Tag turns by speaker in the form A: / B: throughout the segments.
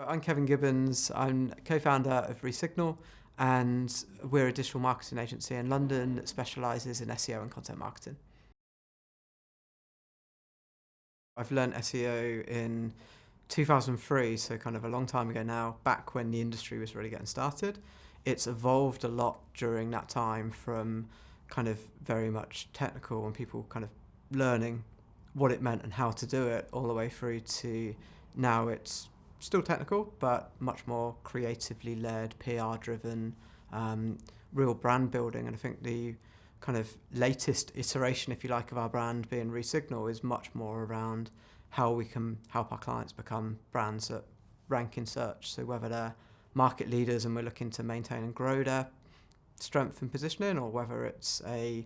A: I'm Kevin Gibbons. I'm co-founder of Resignal, and we're a digital marketing agency in London that specialises in SEO and content marketing. I've learned SEO in 2003, so kind of a long time ago now, back when the industry was really getting started. It's evolved a lot during that time from kind of very much technical and people kind of learning what it meant and how to do it, all the way through to now it's still technical, but much more creatively led, PR driven, real brand building. And I think the kind of latest iteration, if you like, of our brand being Resignal is much more around how we can help our clients become brands that rank in search. So whether they're market leaders and we're looking to maintain and grow their strength and positioning, or whether it's a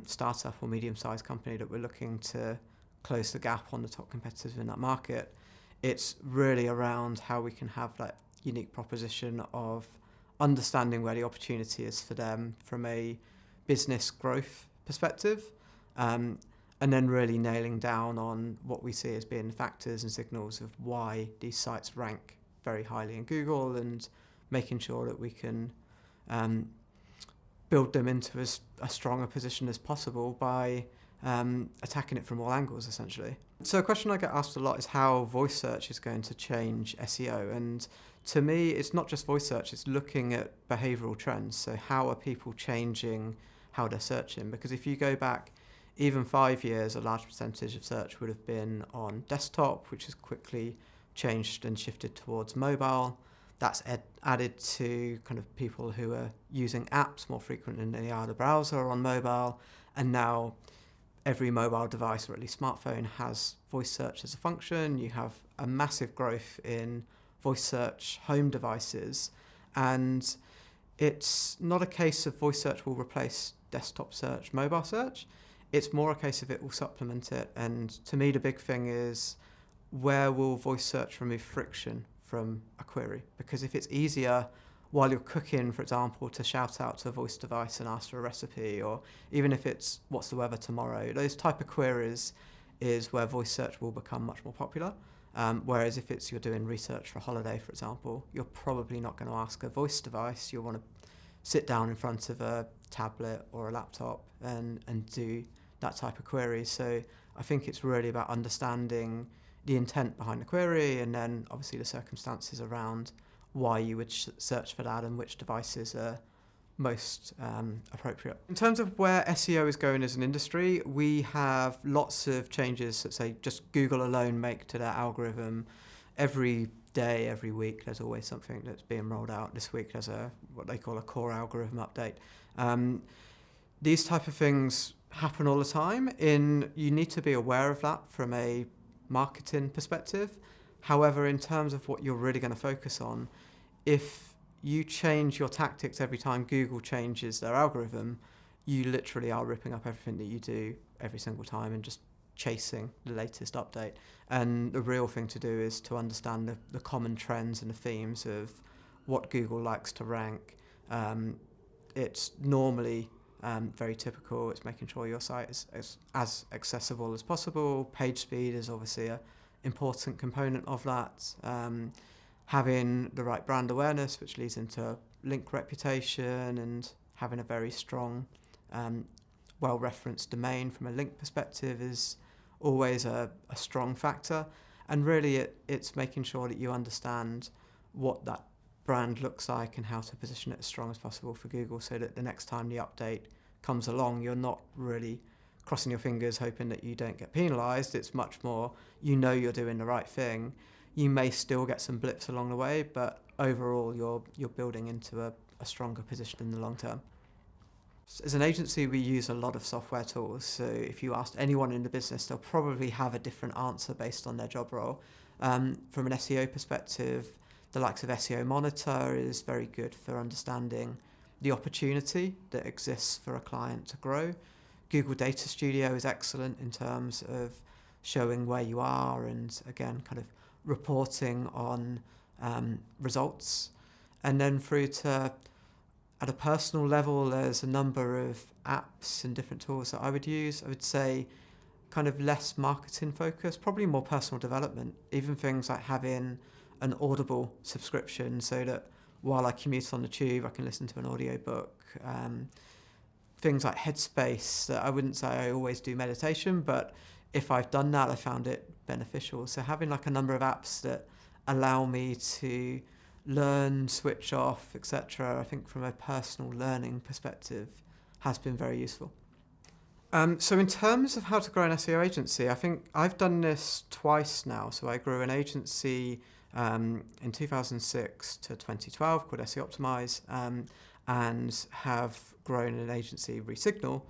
A: startup or medium-sized company that we're looking to close the gap on the top competitors in that market, it's really around how we can have that unique proposition of understanding where the opportunity is for them from a business growth perspective, and then really nailing down on what we see as being factors and signals of why these sites rank very highly in Google, and making sure that we can build them into as a stronger position as possible by attacking it from all angles, essentially. So a question I get asked a lot is how voice search is going to change SEO. And to me, it's not just voice search, it's looking at behavioural trends. So how are people changing how they're searching? Because if you go back even 5 years, a large percentage of search would have been on desktop, which has quickly changed and shifted towards mobile. That's added to kind of people who are using apps more frequently than they are the browser or on mobile. And now every mobile device, or at least smartphone, has voice search as a function. You have a massive growth in voice search home devices. And it's not a case of voice search will replace desktop search, mobile search. It's more a case of it will supplement it. And to me, the big thing is, where will voice search remove friction from a query? Because if it's easier while you're cooking, for example, to shout out to a voice device and ask for a recipe, or even if it's what's the weather tomorrow, those type of queries is where voice search will become much more popular. Whereas if it's you're doing research for a holiday, for example, you're probably not going to ask a voice device. You'll want to sit down in front of a tablet or a laptop and do that type of query. So I think it's really about understanding the intent behind the query, and then obviously the circumstances around why you would search for that and which devices are most appropriate. In terms of where SEO is going as an industry, we have lots of changes that say just Google alone make to their algorithm. Every day, every week, there's always something that's being rolled out. This week there's what they call a core algorithm update. These type of things happen all the time. You need to be aware of that from a marketing perspective. However, in terms of what you're really going to focus on, if you change your tactics every time Google changes their algorithm, you literally are ripping up everything that you do every single time and just chasing the latest update. And the real thing to do is to understand the common trends and the themes of what Google likes to rank. It's normally very typical. It's making sure your site is as accessible as possible. Page speed is obviously an important component of that. Having the right brand awareness, which leads into link reputation, and having a very strong, well-referenced domain from a link perspective is always a strong factor. And really it's making sure that you understand what that brand looks like and how to position it as strong as possible for Google, so that the next time the update comes along, you're not really crossing your fingers hoping that you don't get penalised. It's much more, you're doing the right thing. You may still get some blips along the way, but overall you're building into a stronger position in the long term. As an agency, we use a lot of software tools. So if you asked anyone in the business, they'll probably have a different answer based on their job role. From an SEO perspective, the likes of SEO Monitor is very good for understanding the opportunity that exists for a client to grow. Google Data Studio is excellent in terms of showing where you are and, again, kind of reporting on results. And then through to, at a personal level, there's a number of apps and different tools that I would use. I would say kind of less marketing focused, probably more personal development. Even things like having an Audible subscription so that while I commute on the tube, I can listen to an audiobook. Things like Headspace, that I wouldn't say I always do meditation, but if I've done that, I found it beneficial. So having like a number of apps that allow me to learn, switch off, etc., I think from a personal learning perspective has been very useful. So in terms of how to grow an SEO agency, I think I've done this twice now. So I grew an agency in 2006 to 2012 called SEO Optimize, and have grown an agency, Resignal,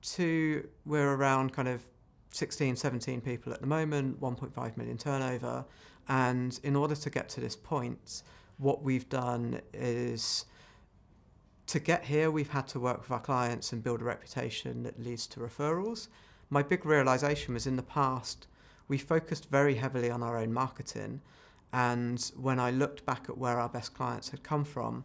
A: to we're around kind of 16, 17 people at the moment, 1.5 million turnover. And in order to get to this point, what we've done is, to get here, we've had to work with our clients and build a reputation that leads to referrals. My big realization was in the past, we focused very heavily on our own marketing. And when I looked back at where our best clients had come from,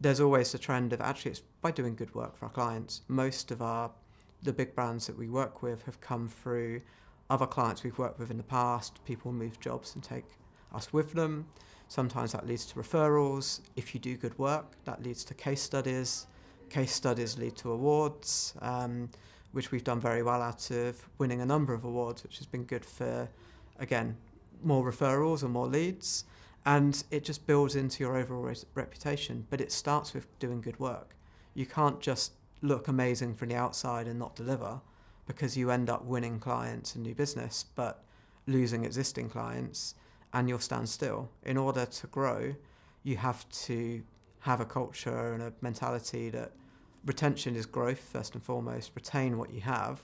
A: there's always the trend of actually it's by doing good work for our clients. Most of the big brands that we work with have come through other clients we've worked with in the past. People move jobs and take us with them. Sometimes that leads to referrals. If you do good work, that leads to case studies. Case studies lead to awards, which we've done very well out of, winning a number of awards, which has been good for, again, more referrals and more leads. And it just builds into your overall reputation. But it starts with doing good work. You can't just look amazing from the outside and not deliver, because you end up winning clients and new business, but losing existing clients, and you'll stand still. In order to grow, you have to have a culture and a mentality that retention is growth, first and foremost. Retain what you have.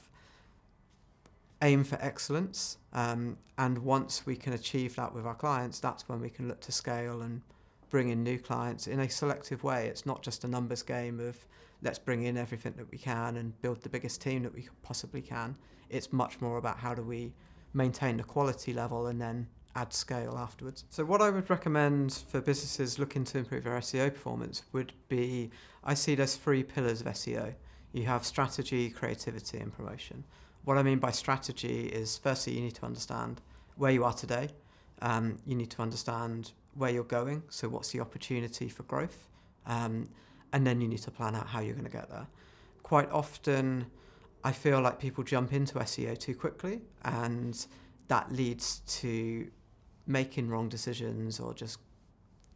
A: Aim for excellence. And once we can achieve that with our clients, that's when we can look to scale and bring in new clients in a selective way. It's not just a numbers game of let's bring in everything that we can and build the biggest team that we possibly can. It's much more about how do we maintain the quality level and then add scale afterwards. So what I would recommend for businesses looking to improve their SEO performance would be, I see there's 3 pillars of SEO. You have strategy, creativity, and promotion. What I mean by strategy is, firstly, you need to understand where you are today. You need to understand where you're going. So what's the opportunity for growth? And then you need to plan out how you're going to get there. Quite often, I feel like people jump into SEO too quickly, and that leads to making wrong decisions or just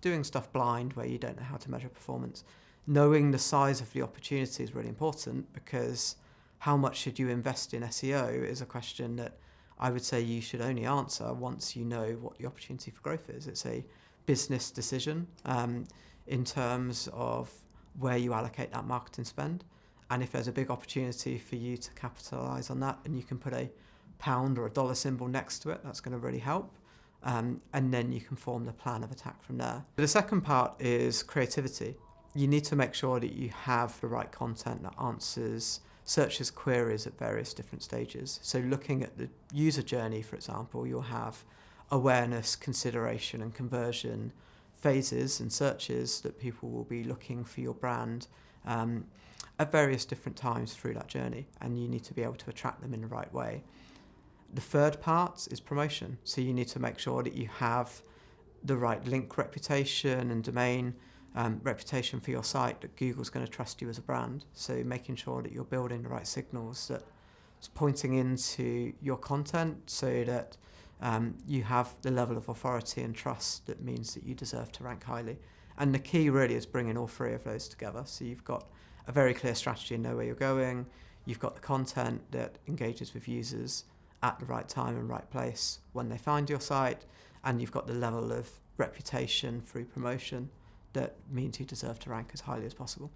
A: doing stuff blind where you don't know how to measure performance. Knowing the size of the opportunity is really important, because how much should you invest in SEO is a question that I would say you should only answer once you know what the opportunity for growth is. It's a business decision in terms of where you allocate that marketing spend. And if there's a big opportunity for you to capitalize on that and you can put a pound or a dollar symbol next to it, that's going to really help. And then you can form the plan of attack from there. The second part is creativity. You need to make sure that you have the right content that answers searchers' queries at various different stages. So looking at the user journey, for example, you'll have awareness, consideration, and conversion phases and searches that people will be looking for your brand at various different times through that journey, and you need to be able to attract them in the right way. The third part is promotion. So you need to make sure that you have the right link reputation and domain reputation for your site, that Google's going to trust you as a brand. So making sure that you're building the right signals that is pointing into your content so that you have the level of authority and trust that means that you deserve to rank highly. And the key really is bringing all 3 of those together. So you've got a very clear strategy and know where you're going. You've got the content that engages with users at the right time and right place when they find your site, and you've got the level of reputation through promotion that means you deserve to rank as highly as possible.